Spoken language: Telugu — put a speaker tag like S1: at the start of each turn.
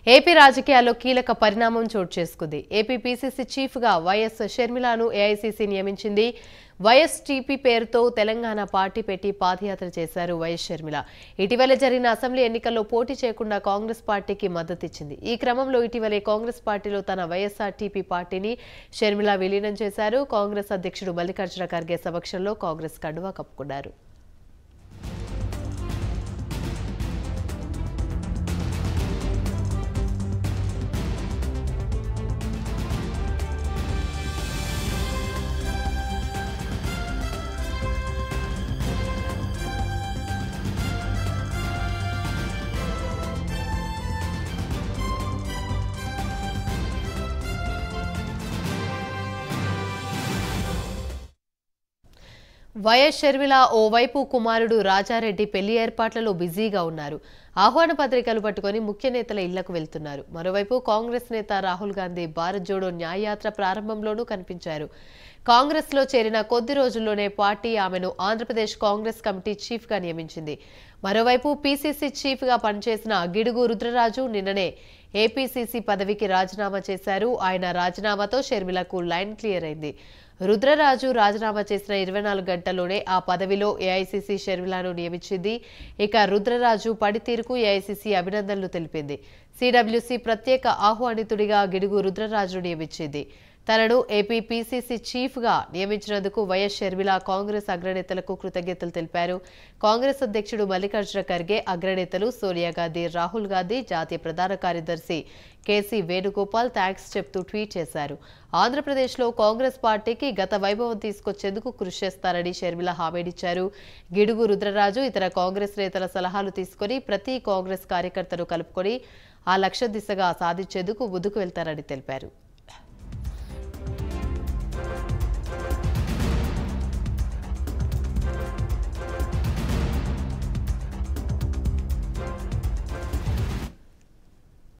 S1: ఏపీ రాజకీయాల్లో కీలక పరిణామం చోటు చేసుకుంది. ఏపీ పీసీసీ చీఫ్ గా వైఎస్ షర్మిలను ఏఐసీసీ నియమించింది. వైఎస్టీపీ పేరుతో తెలంగాణ పార్టీ పెట్టి పాదయాత్ర చేశారు వైఎస్ షర్మిల. ఇటీవల జరిగిన అసెంబ్లీ ఎన్నికల్లో పోటీ చేయకుండా కాంగ్రెస్ పార్టీకి మద్దతిచ్చింది. ఈ క్రమంలో ఇటీవలే కాంగ్రెస్ పార్టీలో తన వైఎస్ఆర్టీపీ పార్టీని షర్మిల విలీనం చేశారు. కాంగ్రెస్ అధ్యక్షుడు మల్లికార్జున ఖర్గే సమక్షంలో కాంగ్రెస్ కండువా కప్పుకున్నారు. వైఎస్ షర్మిల ఓవైపు కుమారుడు రాజారెడ్డి పెళ్లి ఏర్పాట్లలో బిజీగా ఉన్నారు. ఆహ్వాన పత్రికలు పట్టుకుని ముఖ్య నేతల ఇళ్లకు వెళ్తున్నారు. మరోవైపు కాంగ్రెస్ నేత రాహుల్ గాంధీ భారత్ జోడో న్యాయయాత్ర ప్రారంభంలోనూ కనిపించారు. కాంగ్రెస్ లో చేరిన కొద్ది రోజుల్లోనే పార్టీ ఆమెను ఆంధ్రప్రదేశ్ కాంగ్రెస్ కమిటీ చీఫ్ గా నియమించింది. మరోవైపు పీసీసీ చీఫ్ గా పనిచేసిన గిడుగు రుద్రరాజు నిన్ననే ఏపీసీసీ పదవికి రాజీనామా చేశారు. ఆయన రాజీనామాతో షర్మిలకు లైన్ క్లియర్ అయింది. రుద్రరాజు రాజీనామా చేసిన 24 గంటల్లోనే ఆ పదవిలో ఏఐసీసీ షర్మిలను నియమించింది. ఇక రుద్రరాజు పనితీరుకు ఏఐసీసీ అభినందనలు తెలిపింది. సిడబ్ల్యూసీ ప్రత్యేక ఆహ్వానితుడిగా గిడుగు రుద్రరాజును నియమించింది. తనను ఏపీ పీసీసీ చీఫ్ గా నియమించినందుకు వైఎస్ షర్మిల కాంగ్రెస్ అగ్రనేతలకు కృతజ్ఞతలు తెలిపారు. కాంగ్రెస్ అధ్యక్షుడు మల్లికార్జున ఖర్గే, అగ్రనేతలు సోనియా గాంధీ, రాహుల్ గాంధీ, జాతీయ ప్రధాన కార్యదర్శి కేసీ వేణుగోపాల్ థ్యాంక్స్ చెప్తూ ట్వీట్ చేశారు. ఆంధ్రప్రదేశ్లో కాంగ్రెస్ పార్టీకి గత వైభవం తీసుకొచ్చేందుకు కృషి చేస్తారని షర్మిల హామీనిచ్చారు. గిడుగు రుద్రరాజు ఇతర కాంగ్రెస్ నేతల సలహాలు తీసుకుని ప్రతి కాంగ్రెస్ కార్యకర్తను కలుపుకొని ఆ లక్ష్య దిశగా సాధించేందుకు ముందుకు వెళ్తారని తెలిపారు.